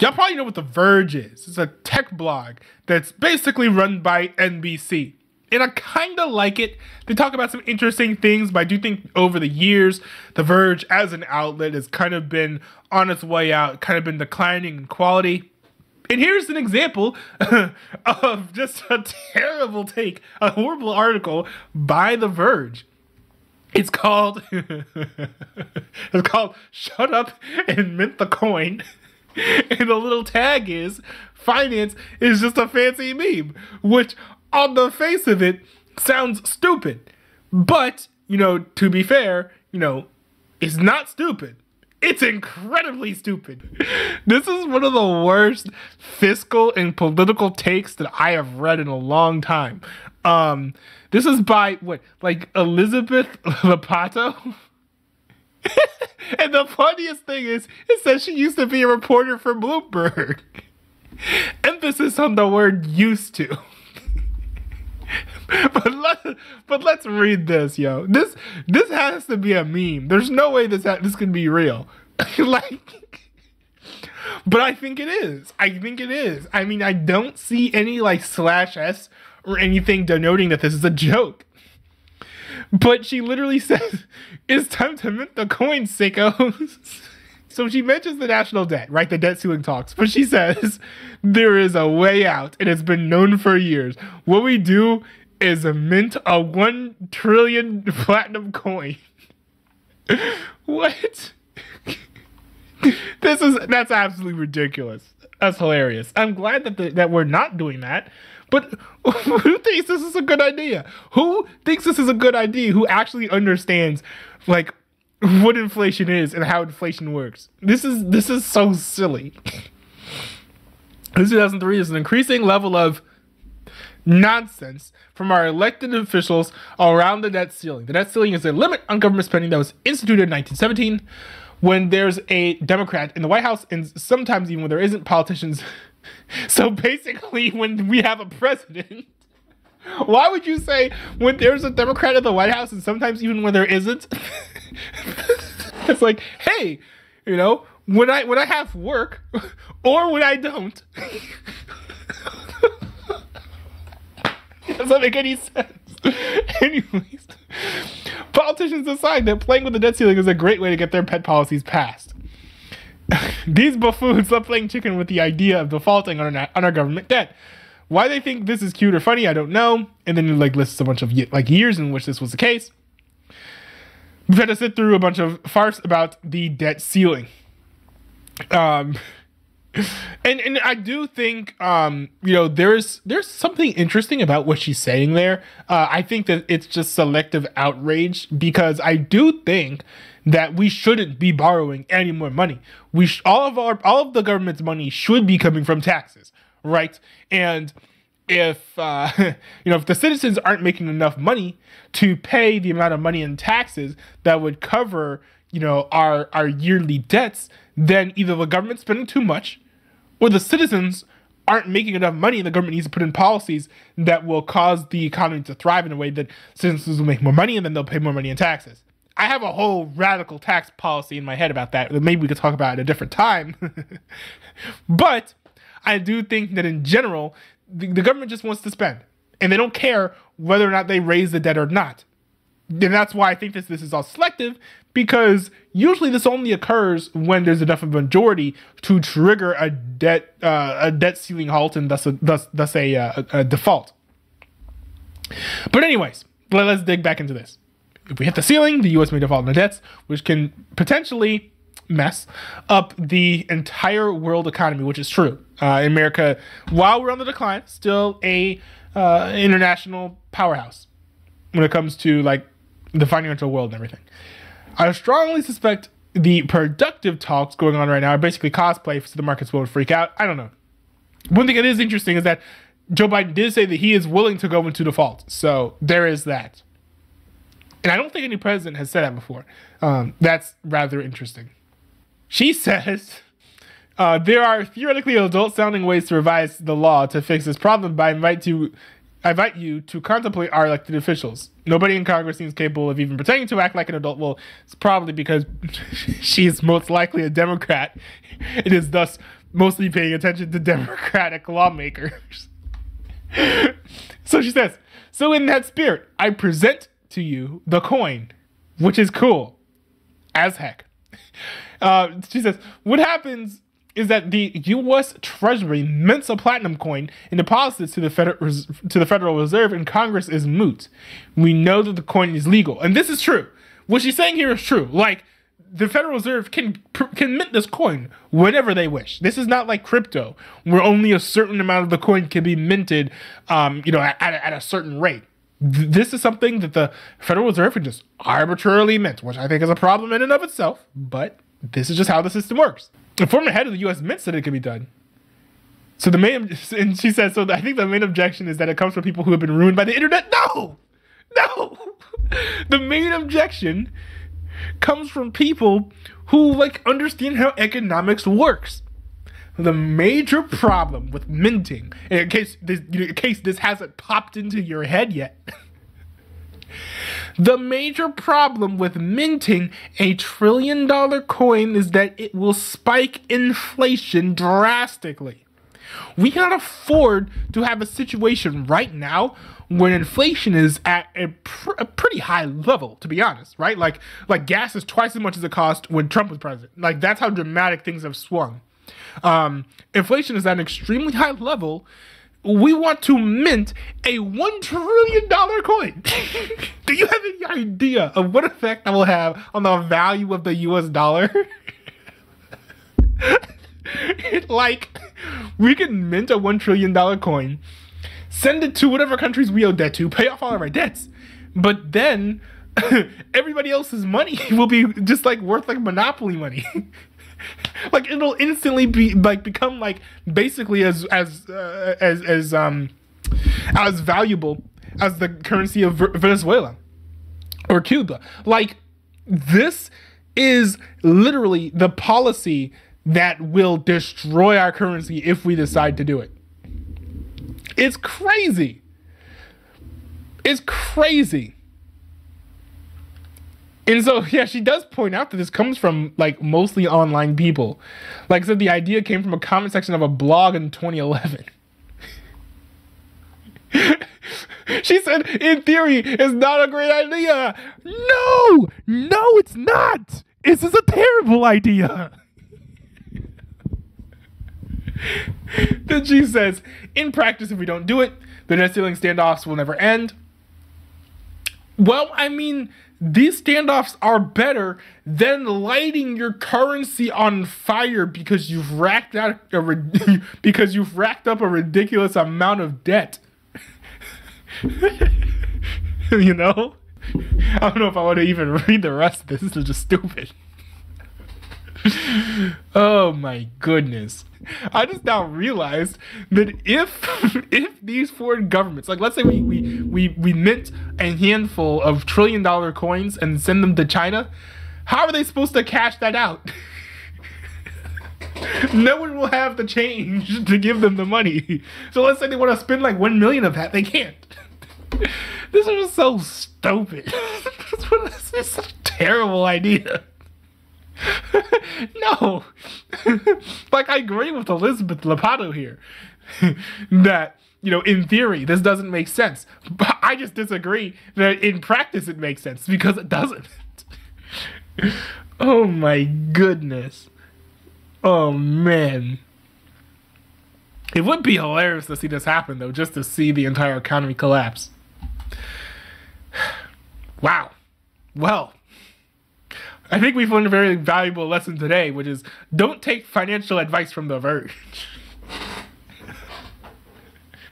Y'all probably know what The Verge is. It's a tech blog that's basically run by NBC. And I kind of like it. They talk about some interesting things, but I do think over the years, The Verge as an outlet has kind of been on its way out, kind of been declining in quality. And here's an example of just a terrible take, a horrible article by The Verge. It's called, Shut Up and Mint the Coin. And the little tag is, finance is just a fancy meme, which on the face of it sounds stupid. But, to be fair, it's not stupid. It's incredibly stupid. This is one of the worst fiscal and political takes that I have read in a long time. This is by, Elizabeth Lapato? And the funniest thing is, it says she used to be a reporter for Bloomberg. Emphasis on the word used to. But let's read this, yo. This has to be a meme. There's no way this can be real. But I think it is. I mean, I don't see any /s or anything denoting that this is a joke. But she literally says, it's time to mint the coin, sickos. So she mentions the national debt, right? The debt ceiling talks. But she says, there is a way out, and it's been known for years. What we do is mint a 1 trillion platinum coin. What? That's absolutely ridiculous. That's hilarious. I'm glad that we're not doing that. But who thinks this is a good idea? Who thinks this is a good idea? Who actually understands what inflation is and how inflation works? This is so silly. This 2003 is an increasing level of nonsense from our elected officials around the debt ceiling. The debt ceiling is a limit on government spending that was instituted in 1917 when there's a Democrat in the White House, and sometimes even when there isn't, politicians. So basically, when we have a president, why would you say when there's a Democrat in the White House and sometimes even when there isn't? It's like, hey, when I have work or when I don't. It doesn't make any sense. Anyways, politicians decide that playing with the debt ceiling is a great way to get their pet policies passed. These buffoons love playing chicken with the idea of defaulting on our government debt. Why they think this is cute or funny, I don't know. And then it lists a bunch of years in which this was the case. We've had to sit through a bunch of farce about the debt ceiling. And I do think there's something interesting about what she's saying there. I think that it's just selective outrage, because I do think that we shouldn't be borrowing any more money. All of the government's money should be coming from taxes, right? And if if the citizens aren't making enough money to pay the amount of money in taxes that would cover our yearly debts, then either the government's spending too much, or the citizens aren't making enough money, and the government needs to put in policies that will cause the economy to thrive in a way that citizens will make more money, and then they'll pay more money in taxes. I have a whole radical tax policy in my head about that. Maybe we could talk about it at a different time. But I do think that in general, the government just wants to spend, and they don't care whether or not they raise the debt or not. And that's why I think this is all selective, because usually this only occurs when there's enough of a majority to trigger a debt ceiling halt, and thus a default. But anyways, let's dig back into this. If we hit the ceiling, the U.S. may default on the debts, which can potentially mess up the entire world economy, which is true. America, while we're on the decline, still a international powerhouse when it comes to the financial world and everything. I strongly suspect the productive talks going on right now are basically cosplay so the markets won't freak out. I don't know. One thing that is interesting is that Joe Biden did say that he is willing to go into default. So there is that. And I don't think any president has said that before. That's rather interesting. She says, there are theoretically adult-sounding ways to revise the law to fix this problem, but I invite you to contemplate our elected officials. Nobody in Congress seems capable of even pretending to act like an adult. Well, it's probably because she is most likely a Democrat. It is thus mostly paying attention to Democratic lawmakers. So she says, so in that spirit, I present to you the coin, which is cool as heck. She says, what happens is that the U.S. Treasury mints a platinum coin and deposits to the Federal Reserve, and Congress is moot. We know that the coin is legal. And this is true. What she's saying here is true. Like, the Federal Reserve can mint this coin whenever they wish. This is not like crypto, where only a certain amount of the coin can be minted, at a certain rate. This is something that the Federal Reserve can just arbitrarily mint, which I think is a problem in and of itself, but this is just how the system works. The former head of the U.S. Mint said it could be done. So and she says, so I think the main objection is that it comes from people who have been ruined by the internet. No! The main objection comes from people who understand how economics works. The major problem with minting, in case this hasn't popped into your head yet, the major problem with minting a $1 trillion coin is that it will spike inflation drastically. We cannot afford to have a situation right now when inflation is at a pretty high level, to be honest, right? Like gas is twice as much as it cost when Trump was president. Like, that's how dramatic things have swung. Inflation is at an extremely high level. We want to mint a $1 trillion coin. Do you have any idea of what effect that will have on the value of the US dollar? We can mint a $1 trillion coin, send it to whatever countries we owe debt to, pay off all of our debts, but then everybody else's money will be just worth monopoly money. It'll instantly be become basically as valuable as the currency of Venezuela or Cuba. This is literally the policy that will destroy our currency if we decide to do it. It's crazy. It's crazy. And so, yeah, she does point out that this comes from, mostly online people. Like I said, the idea came from a comment section of a blog in 2011. She said, in theory, it's not a great idea. No, it's not. This is a terrible idea. Then she says, in practice, if we don't do it, the net ceiling standoffs will never end. Well, I mean, these standoffs are better than lighting your currency on fire because you've racked up a ridiculous amount of debt. You know? I don't know if I want to even read the rest of this. This is just stupid. Oh my goodness. I just now realized that if these foreign governments, let's say we mint a handful of $1 trillion coins and send them to China, how are they supposed to cash that out? No one will have the change to give them the money. So let's say they want to spend 1 million of that, they can't. This is just so stupid. This is such a terrible idea. No. I agree with Elizabeth Lapato here that, in theory, this doesn't make sense. But I just disagree that in practice it makes sense, because it doesn't. Oh my goodness. Oh man. It would be hilarious to see this happen, though, just to see the entire economy collapse. Wow. Well, I think we've learned a very valuable lesson today, which is don't take financial advice from The Verge.